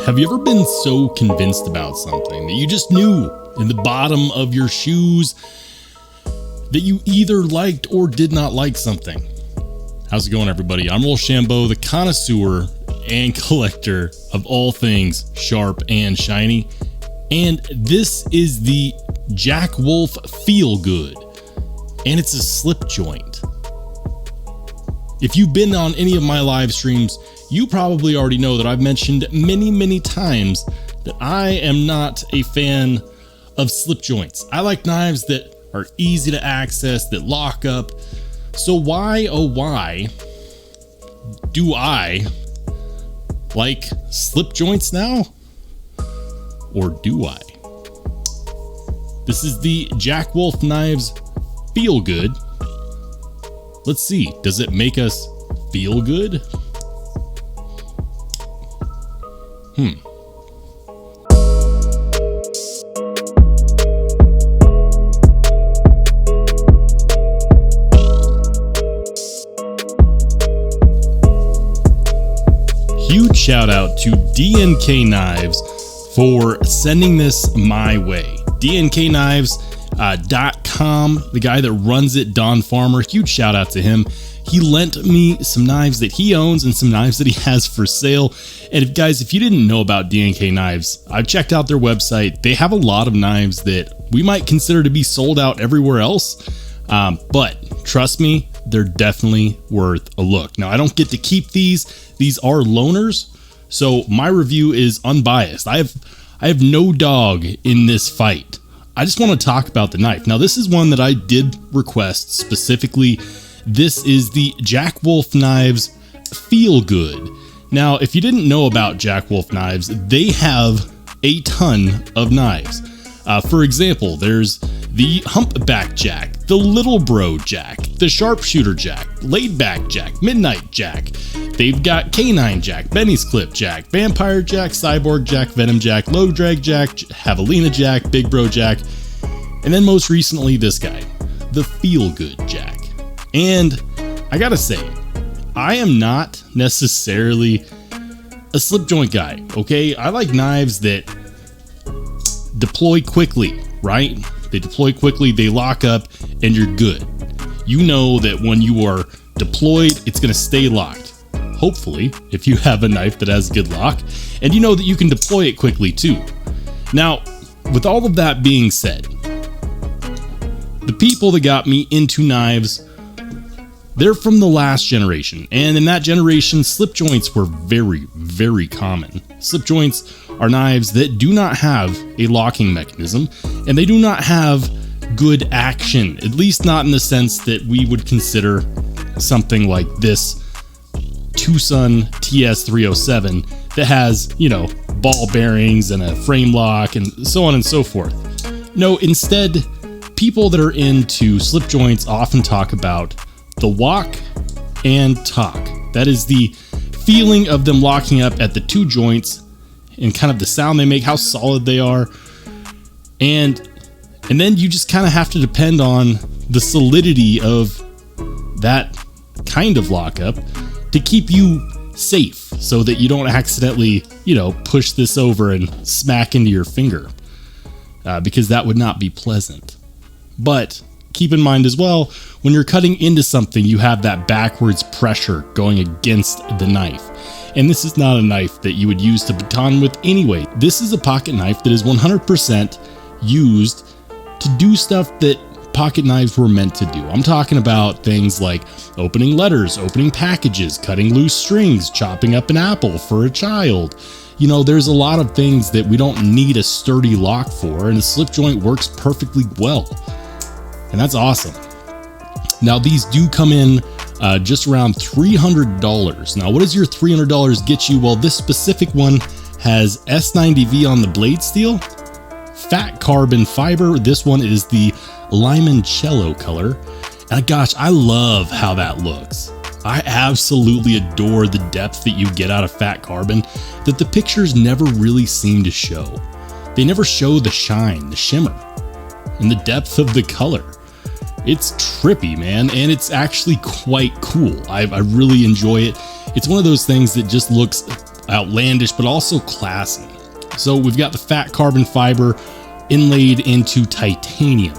Have you ever been so convinced about something that you just knew in the bottom of your shoes that you either liked or did not like something? How's it going, everybody? I'm Rollshambo, the connoisseur and collector of all things sharp and shiny. And this is the Jack Wolf Feel Good, and it's a slip joint. If you've been on any of my live streams, you probably already know that I've mentioned many times that I am not a fan of slip joints. I like knives that are easy to access, that lock up. So why, oh why, do I like slip joints now? Or do I? This is the Jack Wolf Knives Feel Good. Let's see, does it make us feel good? Huge shout out to DNK Knives for sending this my way. DNKknives.com, the guy that runs it, Don Farmer, huge shout out to him. He lent me some knives that he owns and some knives that he has for sale. And if you didn't know about DNK Knives, I've checked out their website. They have a lot of knives that we might consider to be sold out everywhere else. But trust me, they're definitely worth a look. Now, I don't get to keep these. These are loaners, so my review is unbiased. I have no dog in this fight. I just want to talk about the knife. Now, this is one that I did request specifically. This is the Jack Wolf Knives Feel Good. Now, if you didn't know about Jack Wolf Knives, they have a ton of knives. For example, there's the Humpback Jack, the Little Bro Jack, the Sharpshooter Jack, Laid Back Jack, Midnight Jack. They've got Canine Jack, Benny's Clip Jack, Vampire Jack, Cyborg Jack, Venom Jack, Low Drag Jack, Javelina Jack, Big Bro Jack, and then most recently this guy, the Feel Good Jack. And I gotta say, I am not necessarily a slip joint guy, okay? I like knives that deploy quickly, right? They deploy quickly, they lock up, and you're good. You know that when you are deployed, it's gonna stay locked. Hopefully, if you have a knife that has a good lock, and you know that you can deploy it quickly too. Now, with all of that being said, the people that got me into knives, they're from the last generation, and in that generation, slip joints were very common. Slip joints are knives that do not have a locking mechanism, and they do not have good action, at least not in the sense that we would consider something like this Tucson TS307 that has, ball bearings and a frame lock and so on and so forth. No, instead, people that are into slip joints often talk about the walk and talk. That is the feeling of them locking up at the two joints and kind of the sound they make, how solid they are. And then you just kind of have to depend on the solidity of that kind of lockup to keep you safe so that you don't accidentally, push this over and smack into your finger, because that would not be pleasant. But keep in mind as well, when you're cutting into something, you have that backwards pressure going against the knife. And this is not a knife that you would use to baton with anyway. This is a pocket knife that is 100% used to do stuff that pocket knives were meant to do. I'm talking about things like opening letters, opening packages, cutting loose strings, chopping up an apple for a child. There's a lot of things that we don't need a sturdy lock for, and a slip joint works perfectly well. And that's awesome. Now, these do come in just around $300. Now, what does your $300 get you? Well, this specific one has S90V on the blade steel, fat carbon fiber. This one is the limoncello color. And gosh, I love how that looks. I absolutely adore the depth that you get out of fat carbon that the pictures never really seem to show. They never show the shine, the shimmer, and the depth of the color. It's trippy, man, and it's actually quite cool. I really enjoy it. It's one of those things that just looks outlandish, but also classy. So we've got the fat carbon fiber inlaid into titanium.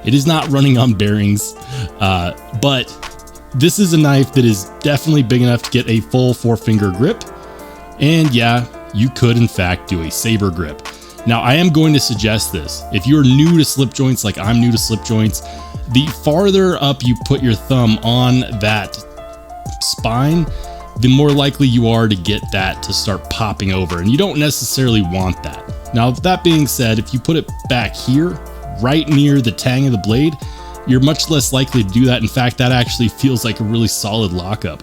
It is not running on bearings, but this is a knife that is definitely big enough to get a full 4-finger grip. And yeah, you could in fact do a saber grip. Now I am going to suggest this. If you're new to slip joints like I'm new to slip joints, the farther up you put your thumb on that spine, the more likely you are to get that to start popping over, and you don't necessarily want that. Now, that being said, if you put it back here, right near the tang of the blade, you're much less likely to do that. In fact, that actually feels like a really solid lockup.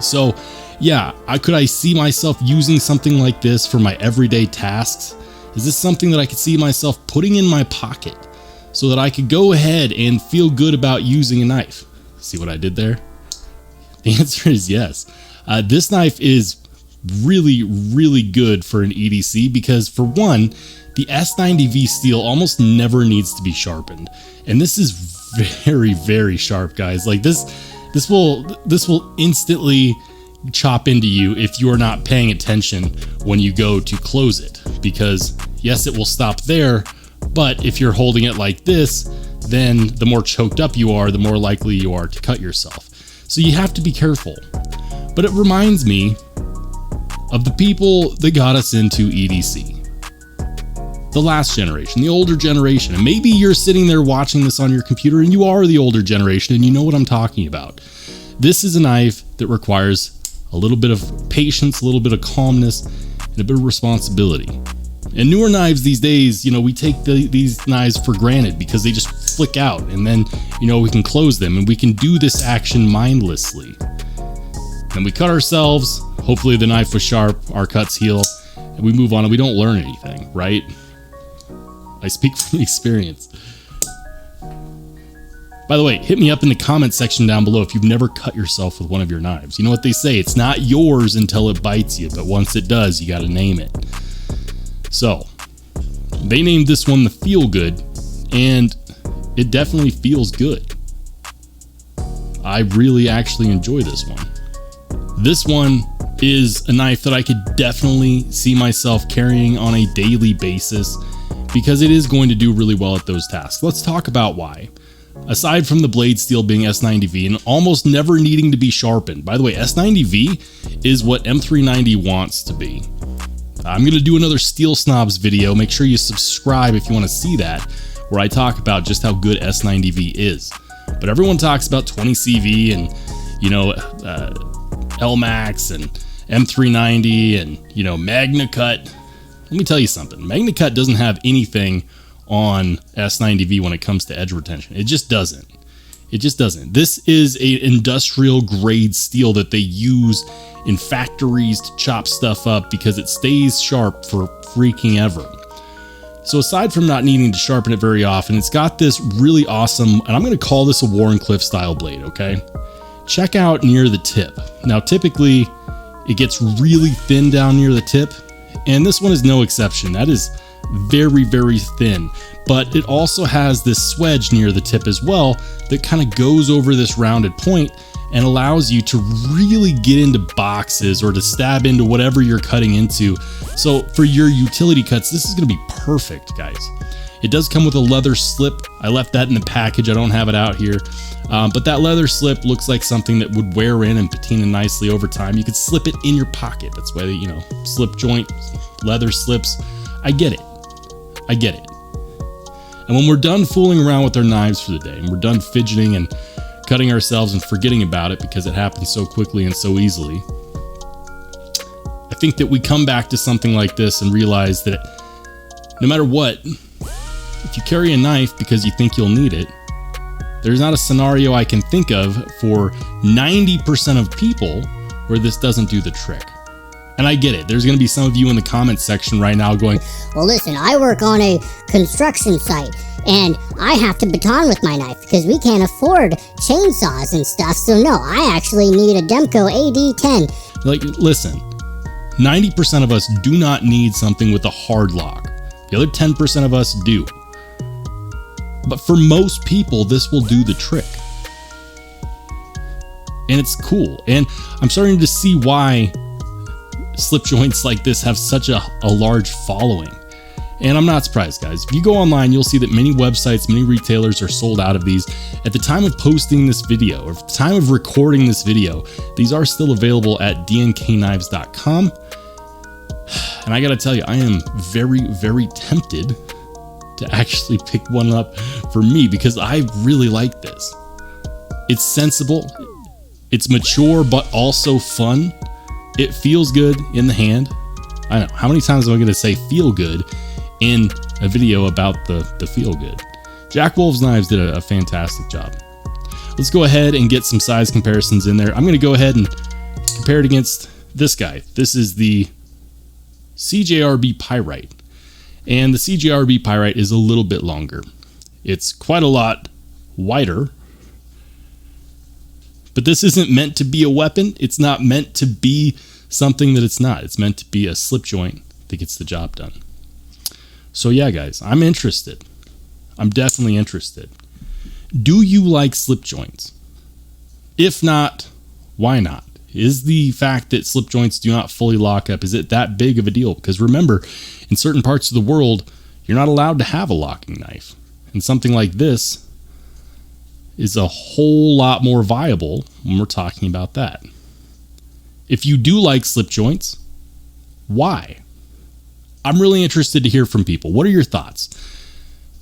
So yeah, could I see myself using something like this for my everyday tasks? Is this something that I could see myself putting in my pocket so that I could go ahead and feel good about using a knife? See what I did there? The answer is yes. This knife is really, really good for an EDC because, for one, the S90V steel almost never needs to be sharpened, and this is very, very sharp, guys. Like this will instantly chop into you if you are not paying attention when you go to close it, because yes, it will stop there, but if you're holding it like this, then the more choked up you are, the more likely you are to cut yourself. So you have to be careful. But it reminds me of the people that got us into EDC. The last generation, the older generation. And maybe you're sitting there watching this on your computer and you are the older generation and you know what I'm talking about. This is a knife that requires a little bit of patience, a little bit of calmness, and a bit of responsibility. And newer knives these days, we take these knives for granted because they just flick out, and then, we can close them and we can do this action mindlessly. Then we cut ourselves, hopefully the knife was sharp, our cuts heal, and we move on and we don't learn anything, right? I speak from experience. By the way, hit me up in the comment section down below if you've never cut yourself with one of your knives. You know what they say, it's not yours until it bites you, but once it does, you got to name it. So, they named this one the Feel Good, and it definitely feels good. I really actually enjoy this one. This one is a knife that I could definitely see myself carrying on a daily basis because it is going to do really well at those tasks. Let's talk about why. Aside from the blade steel being S90V and almost never needing to be sharpened. By the way, S90V is what M390 wants to be. I'm going to do another Steel Snobs video. Make sure you subscribe if you want to see that, where I talk about just how good S90V is. But everyone talks about 20CV and, LMAX and M390 and, Magna Cut. Let me tell you something. Magna Cut doesn't have anything on S90V when it comes to edge retention. It just doesn't. It just doesn't. This is an industrial grade steel that they use in factories to chop stuff up because it stays sharp for freaking ever. So aside from not needing to sharpen it very often, it's got this really awesome, and I'm going to call this a Warncliffe style blade, okay? Check out near the tip. Now typically it gets really thin down near the tip, and this one is no exception. That is very, very thin, but it also has this swedge near the tip as well that kind of goes over this rounded point and allows you to really get into boxes or to stab into whatever you're cutting into. So for your utility cuts, this is going to be perfect, guys. It does come with a leather slip. I left that in the package. I don't have it out here. But that leather slip looks like something that would wear in and patina nicely over time. You could slip it in your pocket. That's why, slip joint, leather slips. I get it. I get it. And when we're done fooling around with our knives for the day and we're done fidgeting and cutting ourselves and forgetting about it because it happens so quickly and so easily, I think that we come back to something like this and realize that no matter what, if you carry a knife because you think you'll need it, there's not a scenario I can think of for 90% of people where this doesn't do the trick. And I get it. There's going to be some of you in the comments section right now going, well, listen, I work on a construction site and I have to baton with my knife because we can't afford chainsaws and stuff. So no, I actually need a Demco AD10. Like, listen, 90% of us do not need something with a hard lock. The other 10% of us do. But for most people, this will do the trick. And it's cool. And I'm starting to see why slip joints like this have such a large following. And I'm not surprised, guys. If you go online, you'll see that many websites, many retailers are sold out of these. At the time of posting this video, or at the time of recording this video, these are still available at dnknives.com. And I gotta tell you, I am very, very tempted to actually pick one up for me because I really like this. It's sensible, it's mature, but also fun. It feels good in the hand. I know, how many times am I gonna say feel good in a video about the feel good? Jack Wolf's Knives did a fantastic job. Let's go ahead and get some size comparisons in there. I'm going to go ahead and compare it against this guy. This is the CJRB Pyrite. And the CJRB Pyrite is a little bit longer. It's quite a lot wider. But this isn't meant to be a weapon. It's not meant to be something that it's not. It's meant to be a slip joint that gets the job done. So yeah, guys, I'm interested. I'm definitely interested. Do you like slip joints? If not, why not? Is the fact that slip joints do not fully lock up, is it that big of a deal? Because remember, in certain parts of the world, you're not allowed to have a locking knife. And something like this is a whole lot more viable when we're talking about that. If you do like slip joints, why? I'm really interested to hear from people. What are your thoughts?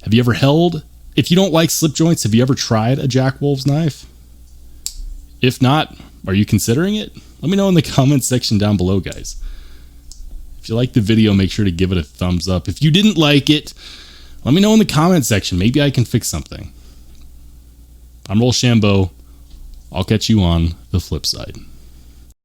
Have you ever held? If you don't like slip joints, have you ever tried a Jack Wolf's knife? If not, are you considering it? Let me know in the comments section down below, guys. If you liked the video, make sure to give it a thumbs up. If you didn't like it, let me know in the comment section. Maybe I can fix something. I'm Rollshambo. I'll catch you on the flip side.